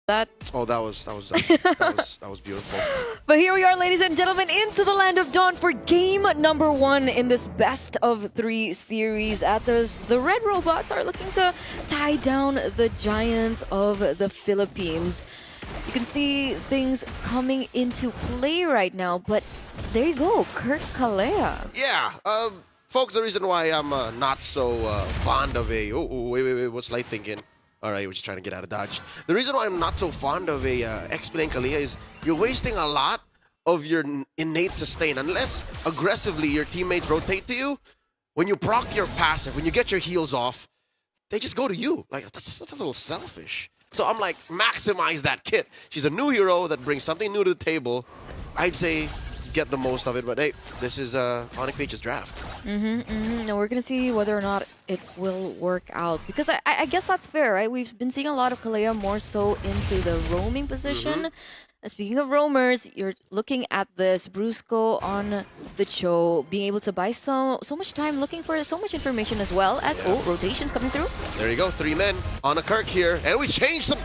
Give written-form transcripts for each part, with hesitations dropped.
that. Oh, that was beautiful. But here we are, ladies and gentlemen, into the land of dawn for game number 1 in this best of 3 series. The Red Robots are looking to tie down the Giants of the Philippines. You can see things coming into play right now, but there you go, Kirk Kalea. Yeah, folks, the reason why I'm not so fond of a... Oh, wait, what's Light thinking? All right, we're just trying to get out of Dodge. The reason why I'm not so fond of a X-Plane Kalea is you're wasting a lot of your innate sustain. Unless aggressively your teammates rotate to you, when you proc your passive, when you get your heals off, they just go to you. Like, that's a little selfish. So I'm like, maximize that kit. She's a new hero that brings something new to the table. I'd say get the most of it, but hey, this is ONIC Page's draft. No, we're gonna see whether or not it will work out, because I guess that's fair, right? We've been seeing a lot of Kalea more so into the roaming position. And speaking of roamers, you're looking at this Brusco on the Cho being able to buy so much time, looking for so much information as well as rotations coming through. There you go, 3 men on a Kirk here, and we changed some.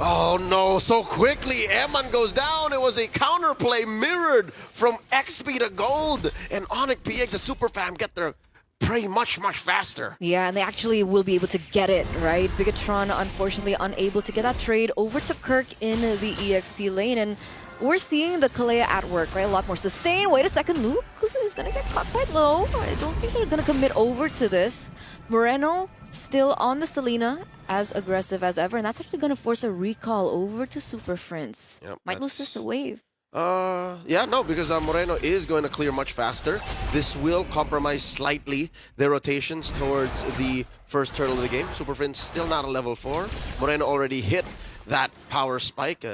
Oh no, so quickly, Eman goes down. It was a counterplay mirrored from XP to gold. And ONIC PX, the super fam, get their prey much faster. Yeah, and they actually will be able to get it, right? BIGETRON, unfortunately, unable to get that trade over to Kirk in the EXP lane. And we're seeing the Kalea at work, right? A lot more sustain. Wait a second, Luke is going to get caught quite low. I don't think they're going to commit over to this. Moreno still on the Selena, as aggressive as ever, and that's actually going to force a recall over to Super Friends. Yep, might lose just a wave. Yeah, no, because Moreno is going to clear much faster. This will compromise slightly their rotations towards the first turtle of the game. Super Friends still not a level 4. Moreno already hit that power spike.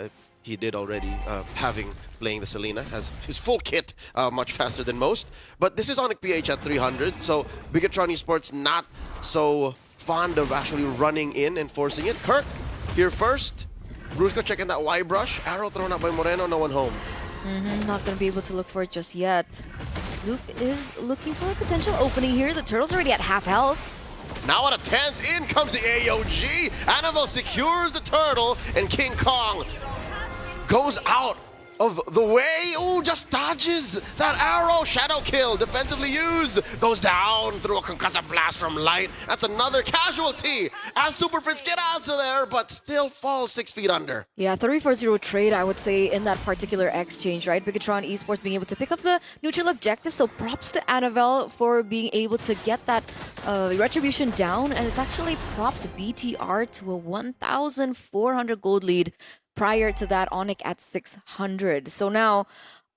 He did already, playing the Selena, has his full kit much faster than most. But this is ONIC PH at 300, so BIGETRON Esports not so fond of actually running in and forcing it. Kirk, here first. Brusco checking that Y brush. Arrow thrown out by Moreno, no one home. Not going to be able to look for it just yet. Luke is looking for a potential opening here. The turtle's already at half health. Now at a 10th, in comes the AOG. Annabelle secures the turtle, and King Kong goes out of the way. Oh, just dodges that arrow. Shadow kill, defensively used. Goes down through a concussive blast from Light. That's another casualty as Super Friends get out of there, but still falls 6 feet under. Yeah, 3-4-0 trade, I would say, in that particular exchange, right? BIGETRON Esports being able to pick up the neutral objective, so props to Annabelle for being able to get that retribution down, and it's actually propped BTR to a 1,400 gold lead. Prior to that, ONIC at 600. So now,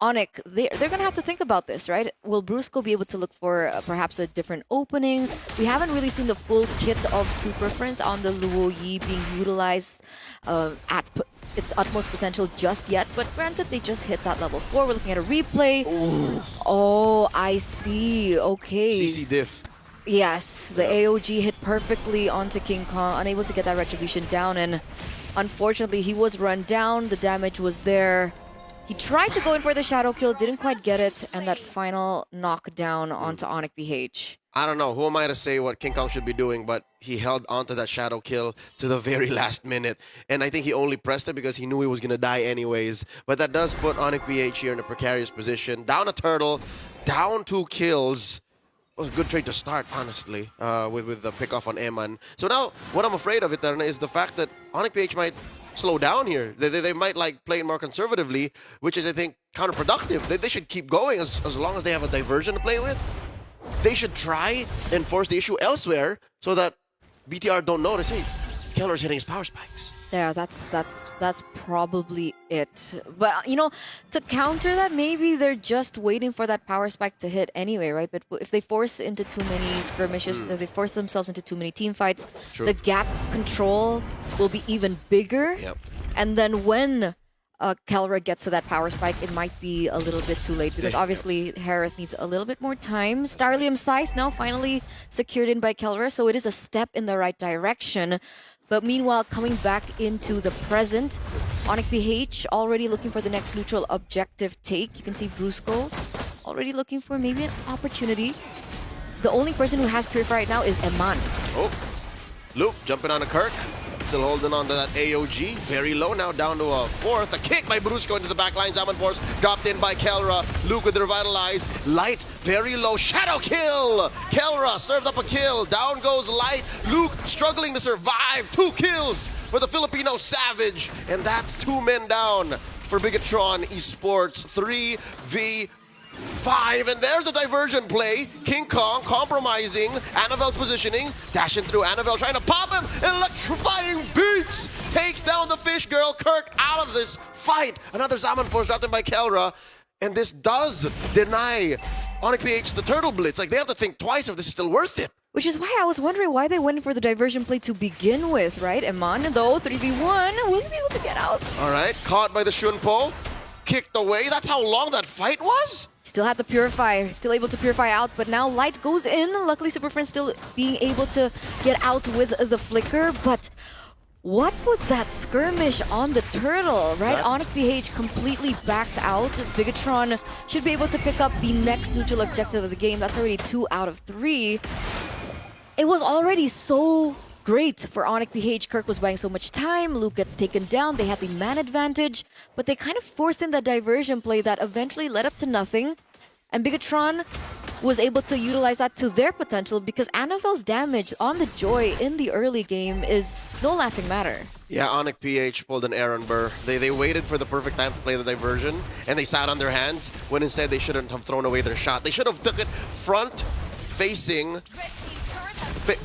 ONIC, they're going to have to think about this, right? Will Brusco be able to look for perhaps a different opening? We haven't really seen the full kit of Super Friends on the Luo Yi being utilized at its utmost potential just yet. But granted, they just hit that level 4. We're looking at a replay. Ooh. Oh, I see. Okay. CC diff. Yes, the AOG hit perfectly onto King Kong, unable to get that retribution down, and unfortunately he was run down. The damage was there. He tried to go in for the shadow kill, didn't quite get it, and that final knockdown onto ONIC BH. I don't know, who am I to say what King Kong should be doing, but he held onto that shadow kill to the very last minute. And I think he only pressed it because he knew he was going to die anyways. But that does put ONIC BH here in a precarious position. Down a turtle, down 2 kills. It was a good trade to start, honestly, with the pick off on Eman. So now, what I'm afraid of, Eterna, is the fact that ONIC PH might slow down here. They might like play it more conservatively, which is, I think, counterproductive. They should keep going as long as they have a diversion to play with. They should try and force the issue elsewhere so that BTR don't notice, hey, Keller's hitting his power spikes. Yeah, that's probably it. But, you know, to counter that, maybe they're just waiting for that power spike to hit anyway, right? But if they force into too many skirmishes, if they force themselves into too many team fights, the gap control will be even bigger. Yep. And then when Kelra gets to that power spike, it might be a little bit too late, because obviously Harith needs a little bit more time. Starlium Scythe now finally secured in by Kelra, so it is a step in the right direction. But meanwhile, coming back into the present, ONIC BH already looking for the next neutral objective take. You can see Brusco already looking for maybe an opportunity. The only person who has Purify right now is Eman. Oh, Luke jumping on a Kirk. still holding on to that AOG. Very low now, down to a fourth. A kick by Brusco into the back line. Force dropped in by Kelra. Luke with the revitalize. Light, very low. Shadow kill! Kelra served up a kill. Down goes Light. Luke struggling to survive. 2 kills for the Filipino Savage. And that's 2 men down for BIGETRON Esports. 3v5, and there's the diversion play. King Kong compromising Anavel's positioning, dashing through Anavel, trying to pop him. Electrifying beats takes down the fish girl. Kirk out of this fight. Another Salmon Force dropped in by Kelra, and this does deny ONIC PH the turtle blitz. Like, they have to think twice if this is still worth it. Which is why I was wondering why they went for the diversion play to begin with, right? Eman, though, 3v1, will he be able to get out? All right, caught by the Shunpo, kicked away. That's how long that fight was? Still had to purify, still able to purify out, but now Light goes in. Luckily, Super Friends still being able to get out with the flicker, but what was that skirmish on the turtle, right? ONIC PH completely backed out. BIGETRON should be able to pick up the next neutral objective of the game. That's already 2 out of 3. It was already so great for ONIC PH. Kirk was buying so much time. Luke gets taken down. They had the man advantage, but they kind of forced in that diversion play that eventually led up to nothing. And BIGETRON was able to utilize that to their potential because Anavel's damage on the Joy in the early game is no laughing matter. Yeah, ONIC PH pulled an Aaron Burr. They waited for the perfect time to play the diversion, and they sat on their hands when instead they shouldn't have thrown away their shot. They should have took it front facing,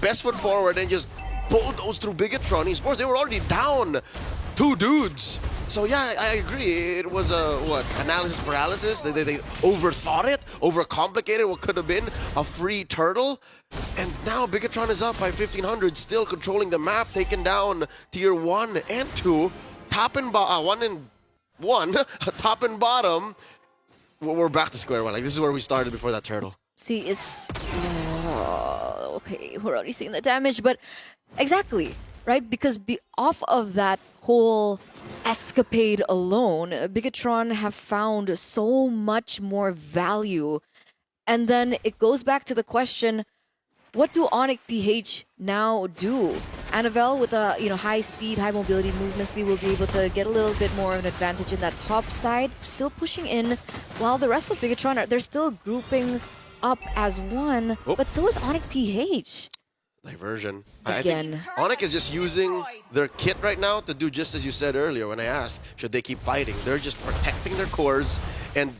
best foot forward, and just pulled those through BIGETRON Esports. They were already down 2 dudes. So yeah, I agree. It was a, analysis paralysis. They overthought it, overcomplicated what could have been a free turtle. And now BIGETRON is up by 1,500, still controlling the map, taking down tier 1 and 2. Top and 1 and 1, top and bottom. We're back to square one. Like, this is where we started before that turtle. See, it's... okay, we're already seeing the damage, but exactly, right? Because off of that whole escapade alone, BIGETRON have found so much more value. And then it goes back to the question, what do ONIC PH now do? Anavel with a high speed, high mobility movement speed will be able to get a little bit more of an advantage in that top side, still pushing in, while the rest of BIGETRON they're still grouping up as one, but so is ONIC PH. Diversion. Again. I think ONIC is just using their kit right now to do just as you said earlier when I asked, should they keep fighting? They're just protecting their cores. And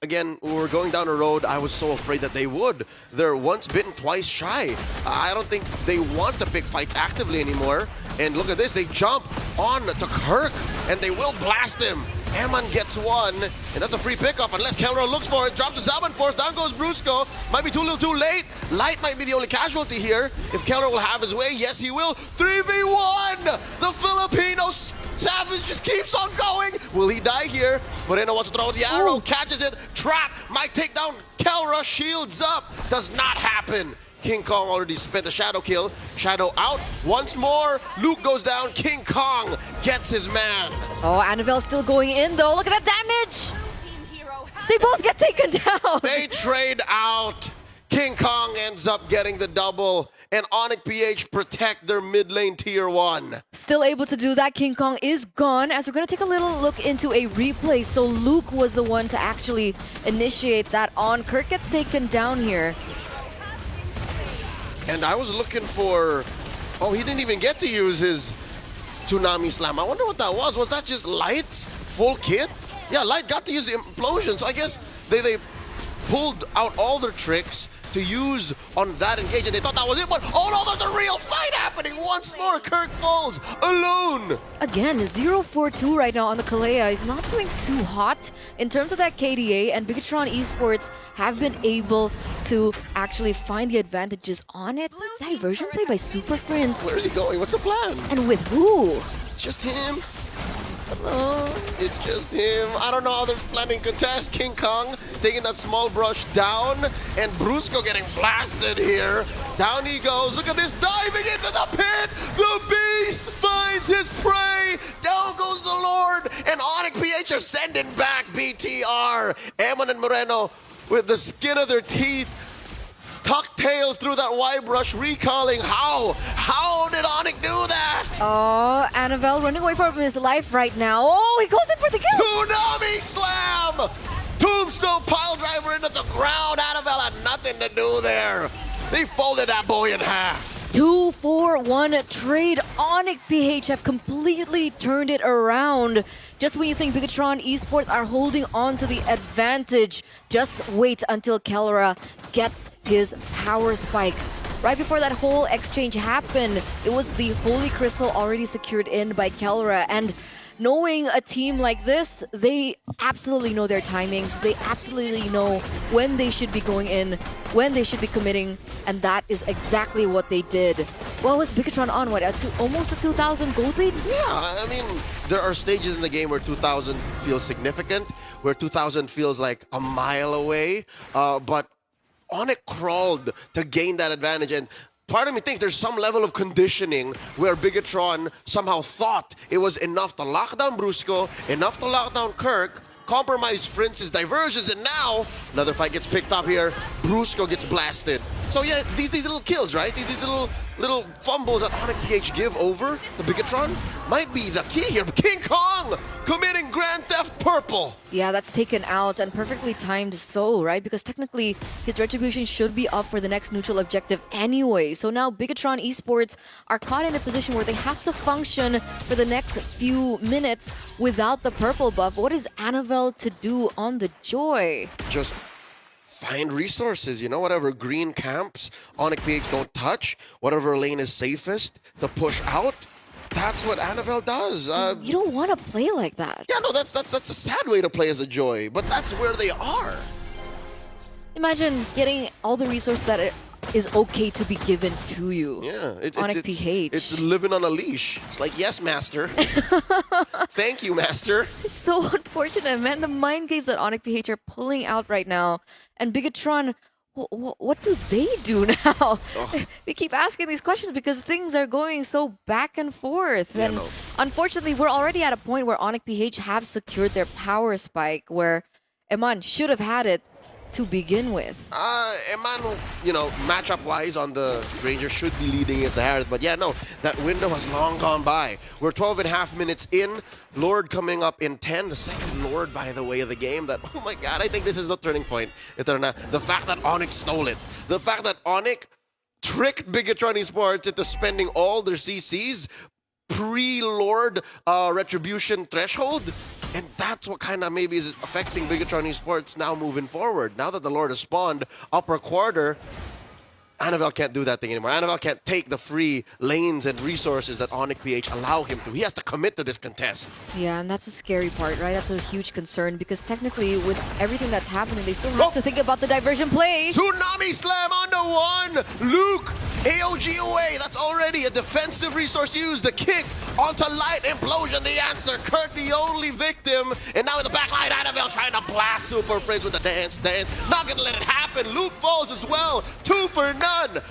again, when we're going down the road, I was so afraid that they would. They're once bitten, twice shy. I don't think they want to pick fights actively anymore. And look at this, they jump on to Kirk, and they will blast him. Eman gets one, and that's a free pickup unless Kelra looks for it. Drops the Salmon Force, down goes Brusco. Might be too little too late. Light might be the only casualty here. If Kelra will have his way, yes he will. 3v1! The Filipino Savage just keeps on going. Will he die here? Moreno wants to throw the arrow, catches it. Trap, might take down Kelra, shields up. Does not happen. King Kong already spent the Shadow kill. Shadow out once more. Luke goes down. King Kong gets his man. Oh, Anavel's still going in though. Look at that damage. They both get taken down. They trade out. King Kong ends up getting the double. And ONIC PH protect their mid lane tier 1. Still able to do that. King Kong is gone. As we're going to take a little look into a replay. So Luke was the one to actually initiate that on. Kirk gets taken down here. And I was looking for... Oh, he didn't even get to use his Tsunami Slam. I wonder what that was. Was that just Light's full kit? Yeah, Light got to use the Implosion. So I guess they pulled out all their tricks to use on that engage, and they thought that was it, but oh no, there's a real fight happening once more. Kirk falls alone. Again, 0-4-2 right now on the Kalea is not doing too hot in terms of that KDA, and BIGETRON Esports have been able to actually find the advantages on it. Diversion play by Super Friends. Where's he going? What's the plan? And with who? It's just him. Hello, it's just him. I don't know how they're planning to contest. King Kong taking that small brush down, and Brusco getting blasted here. Down he goes. Look at this, diving into the pit. The beast finds his prey. Down goes the Lord, and ONIC PH are sending back BTR. Eman and Moreno with the skin of their teeth tuck tails through that Y brush, recalling how? How did ONIC do that? Oh, Annabelle running away from his life right now. Oh, he goes in for the kill. Tsunami slam! Tombstone pile driver into the ground. Annabelle had nothing to do there. They folded that boy in half. 2-4-1 trade. ONIC PH have completely turned it around. Just when you think Bigetron Esports are holding on to the advantage, just wait until Kellera gets his power spike. Right before that whole exchange happened, it was the Holy Crystal already secured in by Kellera. And knowing a team like this, they absolutely know their timings. They absolutely know when they should be going in, when they should be committing, and that is exactly what they did. What was Bigetron on? What, almost a 2,000 gold lead? Yeah, I mean, there are stages in the game where 2,000 feels significant, where 2,000 feels like a mile away, but ONIC crawled to gain that advantage. And part of me thinks there's some level of conditioning where Bigetron somehow thought it was enough to lock down Brusco, enough to lock down Kirk, compromise Fritz's diversions, and now another fight gets picked up here. Brusco gets blasted. So yeah, these little kills, right? These little fumbles that ONIC PH give over to Bigetron might be the key here. King Kong committing Grand Theft Purple. Yeah, that's taken out and perfectly timed so, right? Because technically his retribution should be up for the next neutral objective anyway. So now Bigetron Esports are caught in a position where they have to function for the next few minutes without the purple buff. What is Annabelle to do on the Joy? Just find resources, you know, whatever green camps ONIC PH don't touch, whatever lane is safest to push out. That's what Annabelle does. You don't want to play like that. Yeah, no, that's a sad way to play as a Joy, but that's where they are. Imagine getting all the resources that it is okay to be given to you. Yeah, ONIC PH. It's living on a leash. It's like, yes, master. Thank you, master. It's so unfortunate, man. The mind games that ONIC PH are pulling out right now. And Bigetron, what do they do now? Oh. They keep asking these questions because things are going so back and forth. Yeah, and no. unfortunately, we're already at a point where ONIC PH have secured their power spike, where Eman should have had it to begin with. Eman, you know, matchup-wise on the Ranger should be leading against the Harris, but yeah, no, that window has long gone by. We're 12.5 minutes in. Lord coming up in 10. The second Lord, by the way, of the game. That, oh my God, I think this is the turning point. The fact that ONIC stole it. The fact that ONIC tricked Bigetron Esports into spending all their CCs pre-Lord retribution threshold. And that's what kind of maybe is affecting Bigetron Esports now moving forward. Now that the Lord has spawned upper quarter, Annabelle can't do that thing anymore. Annabelle can't take the free lanes and resources that ONIC PH allow him to. He has to commit to this contest. Yeah, and that's a scary part, right? That's a huge concern because technically with everything that's happening, they still have to think about the diversion play. Tsunami slam on the one. Luke, AOG away. That's already a defensive resource used. The kick onto light implosion. The answer. Kirk the only victim. And now in the back line, Annabelle trying to blast Super Prince with the dance. Not gonna let it happen. Luke falls as well. 2 for none.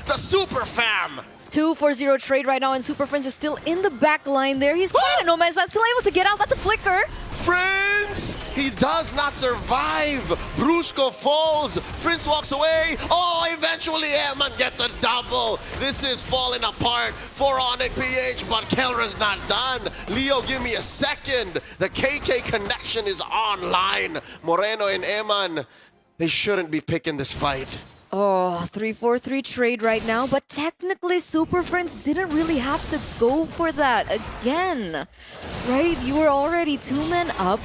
The Super Fam. 2-4-0 trade right now, and Super Prince is still in the back line there. He's quite a no man's land, still able to get out. That's a flicker. Friends, he does not survive. Brusco falls. Friends walks away. Oh, eventually Eman gets a double. This is falling apart for ONIC PH, but Kellera's not done. Leo, give me a second. The KK connection is online. Moreno and Eman, they shouldn't be picking this fight. Oh, 3-4-3 trade right now, but technically Super Friends didn't really have to go for that again, right? You were already 2 men up.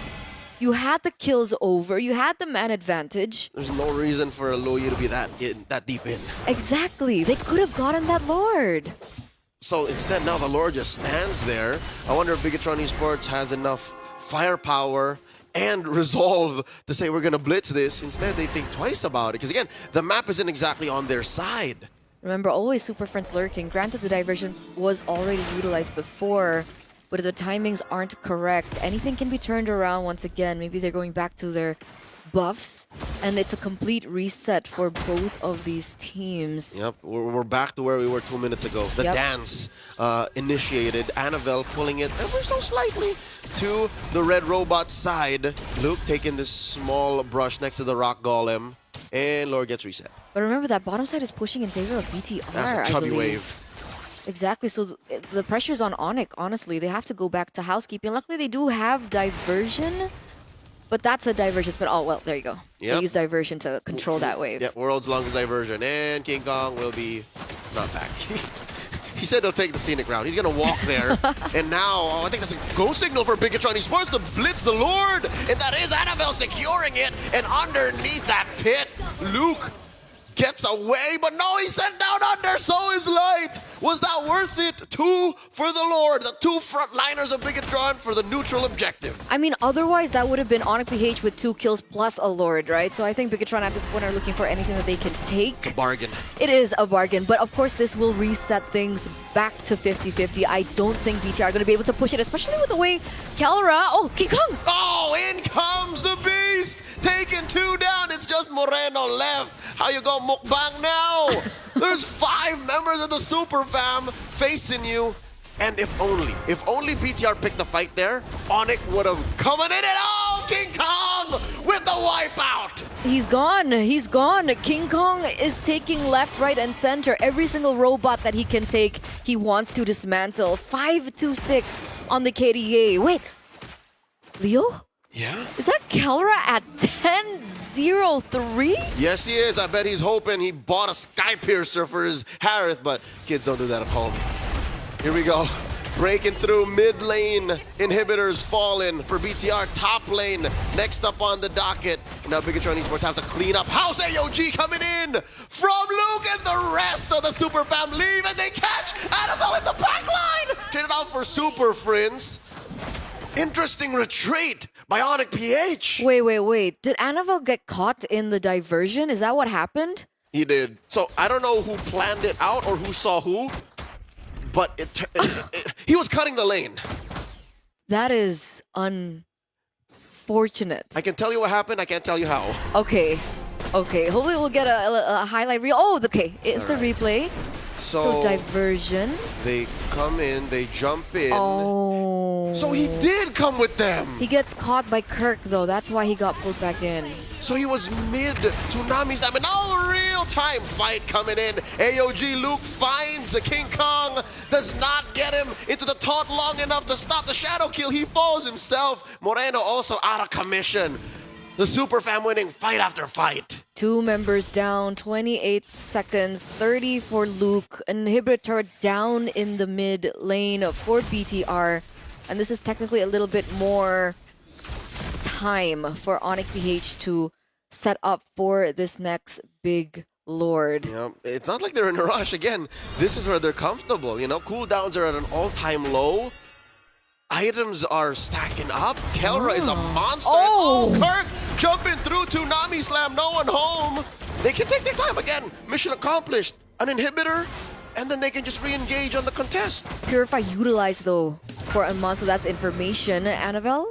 You had the kills over. You had the man advantage. There's no reason for Aloy to be that deep in. Exactly. They could have gotten that Lord. So instead, now the Lord just stands there. I wonder if Bigetron Esports has enough firepower and resolve to say we're going to blitz this. Instead, they think twice about it. Because again, the map isn't exactly on their side. Remember, always Super Friends lurking. Granted, the diversion was already utilized before, but if the timings aren't correct, anything can be turned around once again. Maybe they're going back to their buffs, and it's a complete reset for both of these teams. Yep, we're back to where we were 2 minutes ago. The dance initiated. Annabelle pulling it ever so slightly to the red robot side. Luke taking this small brush next to the rock golem. And Lord gets reset. But remember that bottom side is pushing in favor of BTR, That's a I chubby believe. wave. Exactly. So the pressure's on ONIC, honestly. They have to go back to housekeeping. Luckily, they do have diversion. But that's a diversion spin. Oh, well, there you go. Yep. They use diversion to control that wave. Yeah, world's longest diversion. And King Kong will be not back. He said he'll take the scenic route. He's going to walk there. And now, I think that's a go signal for BIGETRON ESPORTS to blitz the Lord. And that is Annabelle securing it. And underneath that pit, Luke gets away. But no, he's sent down under. So is Light. Was that worth it? 2 for the Lord. The 2 frontliners of BIGETRON for the neutral objective. I mean, otherwise, that would have been ONIC PH with 2 kills plus a Lord, right? So I think BIGETRON at this point are looking for anything that they can take. Bargain. It is a bargain, but of course this will reset things back to 50-50. I don't think BTR are going to be able to push it, especially with the way Kelra... Oh, King Kong! Oh, in comes the beast! Taking 2 down, it's just Moreno left. How you go mukbang now? There's 5 members of the Super Fam facing you. And if only BTR picked the fight there, ONIC would have come in it. Oh, King Kong with the wipeout! He's gone. He's gone. King Kong is taking left, right, and center. Every single robot that he can take, he wants to dismantle. 5-2-6 on the KDA. Wait, Leo? Yeah? Is that Kelra at 10-0-3? Yes, he is. I bet he's hoping he bought a Sky Piercer for his Harith, but kids don't do that at home. Here we go. Breaking through mid lane. Inhibitors falling for BTR top lane. Next up on the docket. Now BIGETRON ESPORTS have to clean up. House AOG coming in from Luke, and the rest of the Super Fam leave, and they catch Annabelle in the backline. Traded out for Super Friends. Interesting retreat by ONIC PH. Wait. Did Annabelle get caught in the diversion? Is that what happened? He did. So I don't know who planned it out or who saw who, but he was cutting the lane. That is unfortunate. I can tell you what happened. I can't tell you how. Okay. Hopefully we'll get a highlight reel. Oh, okay. It's a replay. So diversion. They come in, they jump in. Oh. So he did come with them. He gets caught by Kirk, though. That's why he got pulled back in. So he was mid Tsunami Slam, and now a real-time fight coming in. AOG Luke finds a King Kong, does not get him into the taunt long enough to stop the shadow kill. He falls himself. Moreno also out of commission. The Super Fam winning fight after fight. 2 members down, 28 seconds, 30 for Luke. Inhibitor down in the mid lane for BTR. And this is technically a little bit more time for ONIC PH to set up for this next big Lord. Yeah, it's not like they're in a rush. Again, this is where they're comfortable. You know, cooldowns are at an all-time low. Items are stacking up. Kelra is a monster. Oh. And Kirk jumping through Tsunami Slam. No one home. They can take their time again. Mission accomplished. An inhibitor, and then they can just re-engage on the contest. Purify utilized, though, for a month, so that's information. Annabelle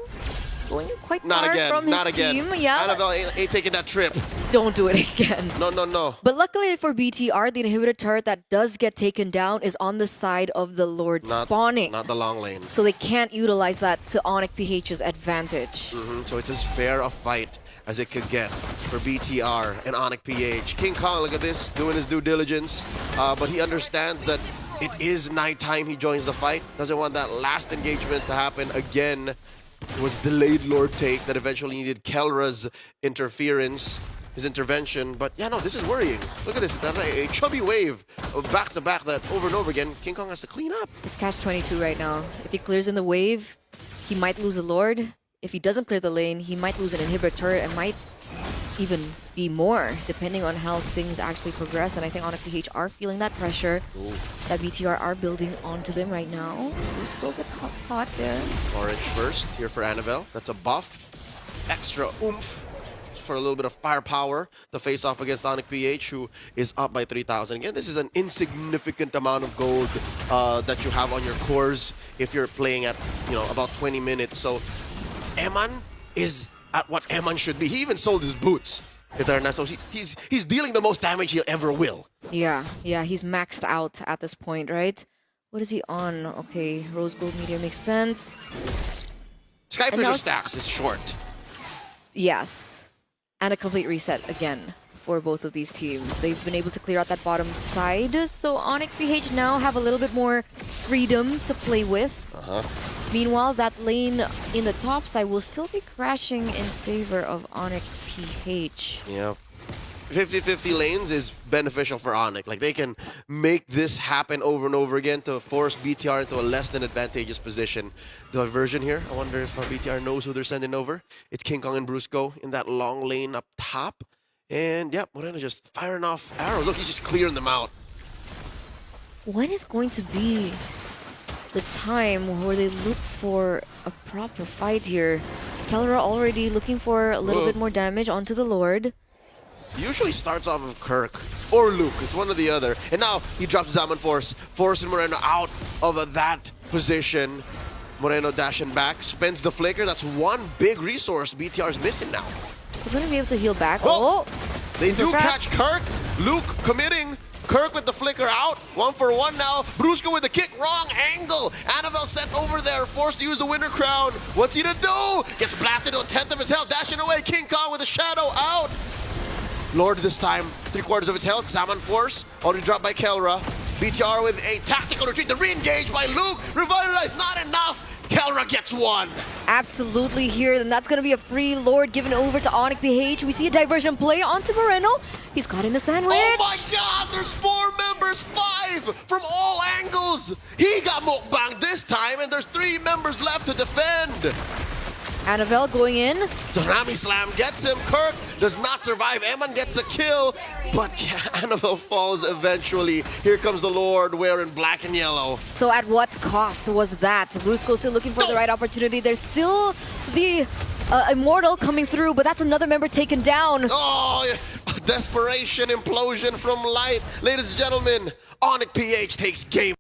going quite far from his team. Yeah. Annabelle ain't taking that trip. Don't do it again. No. But luckily for BTR, the inhibitor turret that does get taken down is on the side of the Lord spawning. Not the long lane. So they can't utilize that to ONIC PH's advantage. So it's as fair a fight as it could get for BTR and ONIC PH. King Kong, look at this, doing his due diligence. But he understands that it is nighttime. He joins the fight. Doesn't want that last engagement to happen again. It was delayed Lord take that eventually needed Kelra's interference, his intervention. But yeah, no, this is worrying. Look at this, a chubby wave of back-to-back that over and over again, King Kong has to clean up. It's catch-22 right now. If he clears in the wave, he might lose a Lord. If he doesn't clear the lane, he might lose an inhibitor turret and might even be more, depending on how things actually progress. And I think ONIC PH are feeling that pressure that BTR are building onto them right now. Cusco gets hot there. Orange first here for Annabelle. That's a buff. Extra oomph for a little bit of firepower to face off against ONIC PH, who is up by 3,000. Again, this is an insignificant amount of gold that you have on your cores if you're playing at, about 20 minutes. So Eman is at what Eman should be. He even sold his boots. So he's dealing the most damage he ever will. Yeah, he's maxed out at this point, right? What is he on? Okay, Rose Gold Meteor makes sense. Sky Piercer stacks is short. Yes. And a complete reset again for both of these teams. They've been able to clear out that bottom side, so ONIC PH now have a little bit more freedom to play with. Meanwhile, that lane in the top side will still be crashing in favor of ONIC PH. Yeah. 50-50 lanes is beneficial for ONIC. Like, they can make this happen over and over again to force BTR into a less than advantageous position. The diversion here, I wonder if BTR knows who they're sending over. It's King Kong and Brusco in that long lane up top. And, yep, Moreno just firing off arrows. Look, he's just clearing them out. When is going to be the time where they look for a proper fight here? Kelra already looking for a little bit more damage onto the Lord. Usually starts off of Kirk or Luke. It's one or the other. And now he drops Zaman Force, forcing Moreno out of that position. Moreno dashing back, spends the flicker. That's one big resource BTR is missing now. We're going to be able to heal back. Oh! They do catch Kirk. Luke committing. Kirk with the flicker out. 1-for-1 now. Brusco with the kick. Wrong angle. Annabelle sent over there. Forced to use the Winter Crown. What's he to do? Gets blasted to a 10th of his health. Dashing away. King Kong with a shadow out. Lord this time, 3/4 of its health. Salmon Force, already dropped by Kelra. BTR with a tactical retreat. The re-engage by Luke. Revitalize, not enough. Kelra gets one. Absolutely here, and that's going to be a free Lord given over to ONIC PH. We see a diversion play onto Moreno. He's caught in the sandwich. Oh my god, there's 4 members, 5 from all angles. He got mukbanged this time, and there's 3 members left to defend. Annabelle going in. Tsunami Slam gets him. Kirk does not survive. Eman gets a kill, but Annabelle falls eventually. Here comes the Lord wearing black and yellow. So at what cost was that? Brusco still looking for the right opportunity. There's still the Immortal coming through, but that's another member taken down. Oh, desperation implosion from Light. Ladies and gentlemen, ONIC PH takes game.